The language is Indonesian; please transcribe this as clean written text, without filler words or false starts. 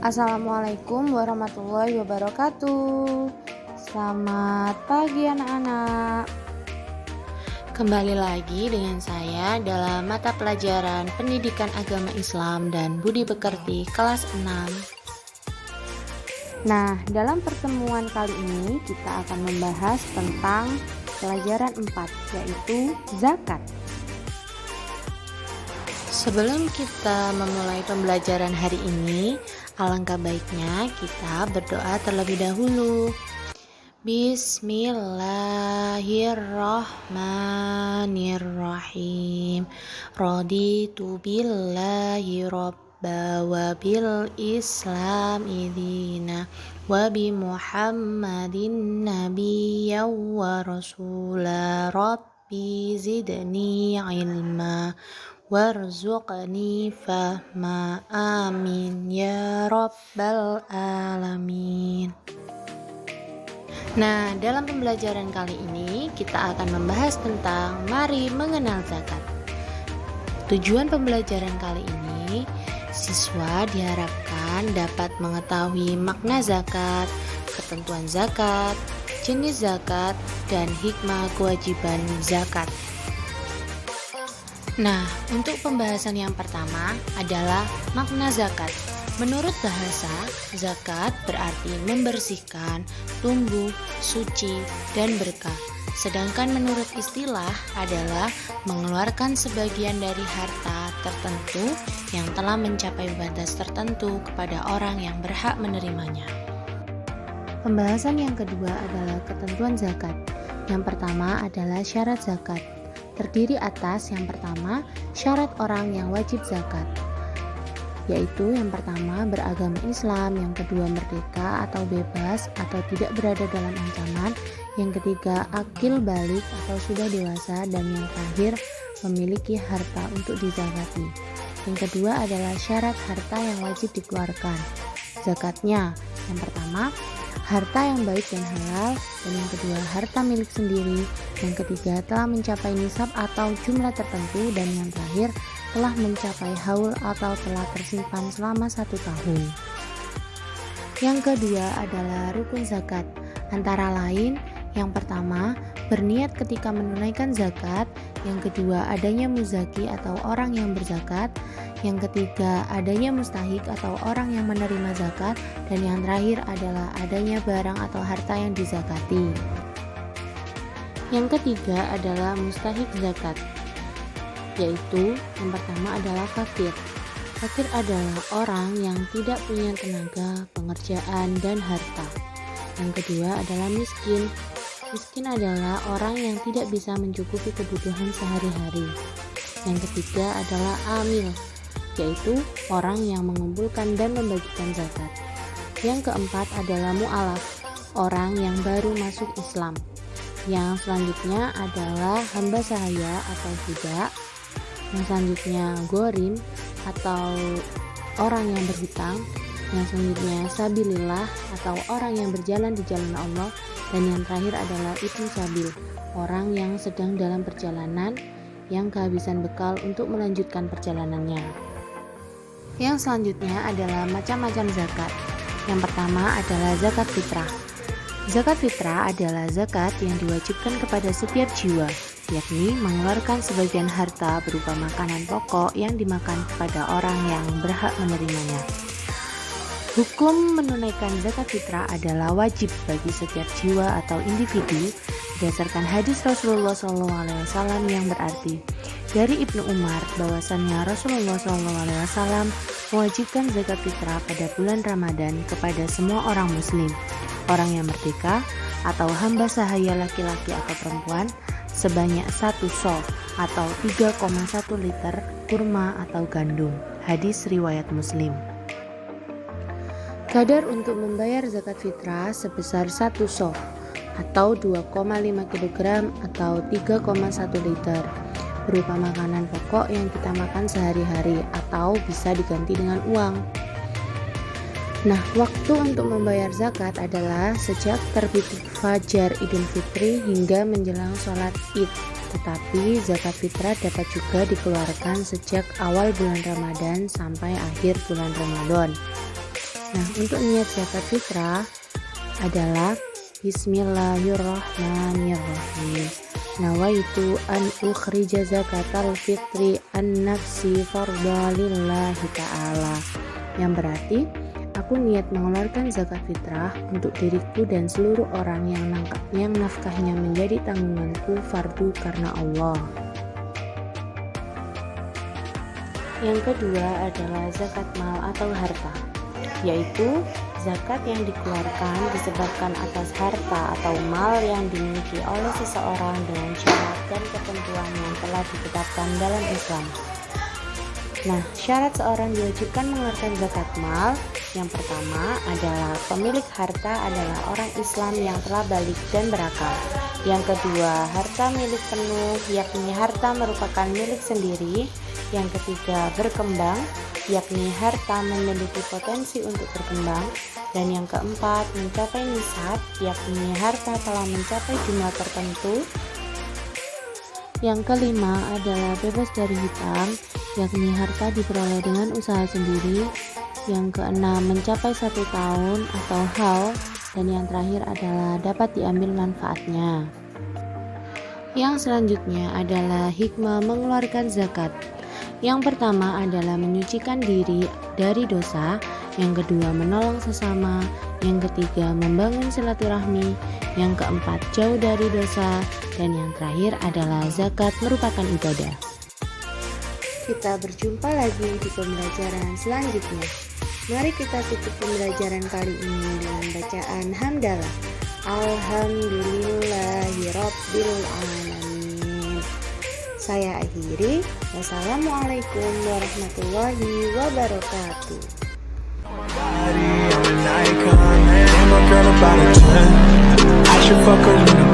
Assalamualaikum warahmatullahi wabarakatuh. Selamat pagi anak-anak. Kembali lagi dengan saya dalam mata pelajaran Pendidikan Agama Islam dan Budi Pekerti kelas 6. Nah, dalam pertemuan kali ini kita akan membahas tentang pelajaran 4, yaitu zakat. Sebelum kita memulai pembelajaran hari ini, alangkah baiknya kita berdoa terlebih dahulu. Bismillahirrahmanirrahim. Raditu billahi robba wa bil islami dina wa bi muhammadin nabiyya wa rasula rabbi zidni ilma warzuqni fahma amin ya rabbal alamin. Nah, dalam pembelajaran kali ini kita akan membahas tentang mari mengenal zakat. Tujuan pembelajaran kali ini, siswa diharapkan dapat mengetahui makna zakat, ketentuan zakat, jenis zakat, dan hikmah kewajiban zakat. Nah, untuk pembahasan yang pertama adalah makna zakat. Menurut bahasa, zakat berarti membersihkan, tumbuh, suci, dan berkah. Sedangkan menurut istilah adalah mengeluarkan sebagian dari harta tertentu yang telah mencapai batas tertentu kepada orang yang berhak menerimanya. Pembahasan yang kedua adalah ketentuan zakat. Yang pertama adalah syarat zakat. Terdiri atas yang pertama, syarat orang yang wajib zakat, yaitu yang pertama beragama Islam, yang kedua merdeka atau bebas atau tidak berada dalam ancaman, yang ketiga akil balik atau sudah dewasa, dan yang terakhir memiliki harta untuk dizakati. Yang kedua adalah syarat harta yang wajib dikeluarkan. Zakatnya, yang pertama harta yang baik dan halal, dan yang kedua harta milik sendiri, yang ketiga telah mencapai nisab atau jumlah tertentu, dan yang terakhir telah mencapai haul atau telah tersimpan selama 1 tahun. Yang kedua adalah rukun zakat, antara lain yang pertama berniat ketika menunaikan zakat, yang kedua adanya muzaki atau orang yang berzakat, yang ketiga adanya mustahik atau orang yang menerima zakat, dan yang terakhir adalah adanya barang atau harta yang dizakati. Yang ketiga adalah mustahik zakat, yaitu yang pertama adalah fakir. Fakir adalah orang yang tidak punya tenaga, pekerjaan, dan harta. Yang kedua adalah miskin. Miskin adalah orang yang tidak bisa mencukupi kebutuhan sehari-hari. Yang ketiga adalah amil, yaitu orang yang mengumpulkan dan membagikan zakat. Yang keempat adalah mu'alaf, orang yang baru masuk Islam. Yang selanjutnya adalah hamba sahaya atau budak. Yang selanjutnya gorim atau orang yang berhutang. Yang selanjutnya sabilillah atau orang yang berjalan di jalan Allah. Dan yang terakhir adalah ibnu sabil, orang yang sedang dalam perjalanan yang kehabisan bekal untuk melanjutkan perjalanannya. Yang selanjutnya adalah macam-macam zakat. Yang pertama adalah zakat fitrah. Zakat fitrah adalah zakat yang diwajibkan kepada setiap jiwa, yakni mengeluarkan sebagian harta berupa makanan pokok yang dimakan kepada orang yang berhak menerimanya. Hukum menunaikan zakat fitrah adalah wajib bagi setiap jiwa atau individu berdasarkan hadis Rasulullah SAW yang berarti dari Ibnu Umar bahwasannya Rasulullah SAW mewajibkan zakat fitrah pada bulan Ramadan kepada semua orang muslim, orang yang merdeka atau hamba sahaya laki-laki atau perempuan sebanyak 1 so atau 3,1 liter kurma atau gandum. Hadis riwayat Muslim. Kadar untuk membayar zakat fitrah sebesar 1 so atau 2,5 kg atau 3,1 liter berupa makanan pokok yang kita makan sehari-hari atau bisa diganti dengan uang. Nah, waktu untuk membayar zakat adalah sejak terbit fajar Idul Fitri hingga menjelang sholat Id. Tetapi zakat fitrah dapat juga dikeluarkan sejak awal bulan Ramadan sampai akhir bulan Ramadan. Nah, untuk niat zakat fitrah adalah Bismillahirrahmanirrahim. Nawaitu an ukhrija zakatal fitri an nafsi fardha lillahi ta'ala. Yang berarti, aku niat mengeluarkan zakat fitrah untuk diriku dan seluruh orang yang nafkahnya menjadi tanggunganku fardu karena Allah. Yang kedua adalah zakat mal atau harta, yaitu zakat yang dikeluarkan disebabkan atas harta atau mal yang dimiliki oleh seseorang dengan syarat dan ketentuan yang telah ditetapkan dalam Islam. Nah, syarat seorang diwajibkan mengeluarkan zakat mal yang pertama adalah pemilik harta adalah orang Islam yang telah balik dan berakal. Yang kedua, harta milik penuh, yakni harta merupakan milik sendiri. Yang ketiga, berkembang, yakni harta memiliki potensi untuk berkembang. Dan yang keempat, mencapai nisab, yakni harta telah mencapai jumlah tertentu. Yang kelima adalah bebas dari hutang, yakni harta diperoleh dengan usaha sendiri. Yang keenam, mencapai 1 tahun atau haul. Dan yang terakhir adalah dapat diambil manfaatnya. Yang selanjutnya adalah hikmah mengeluarkan zakat. Yang pertama adalah menyucikan diri dari dosa. Yang kedua, menolong sesama. Yang ketiga, membangun silaturahmi. Yang keempat, jauh dari dosa. Dan yang terakhir adalah zakat merupakan ibadah. Kita berjumpa lagi di pembelajaran selanjutnya. Mari kita tutup pembelajaran kali ini dengan bacaan hamdalah. Alhamdulillahirabbil alamin. Saya akhiri. Wassalamualaikum warahmatullahi wabarakatuh. I should fuck her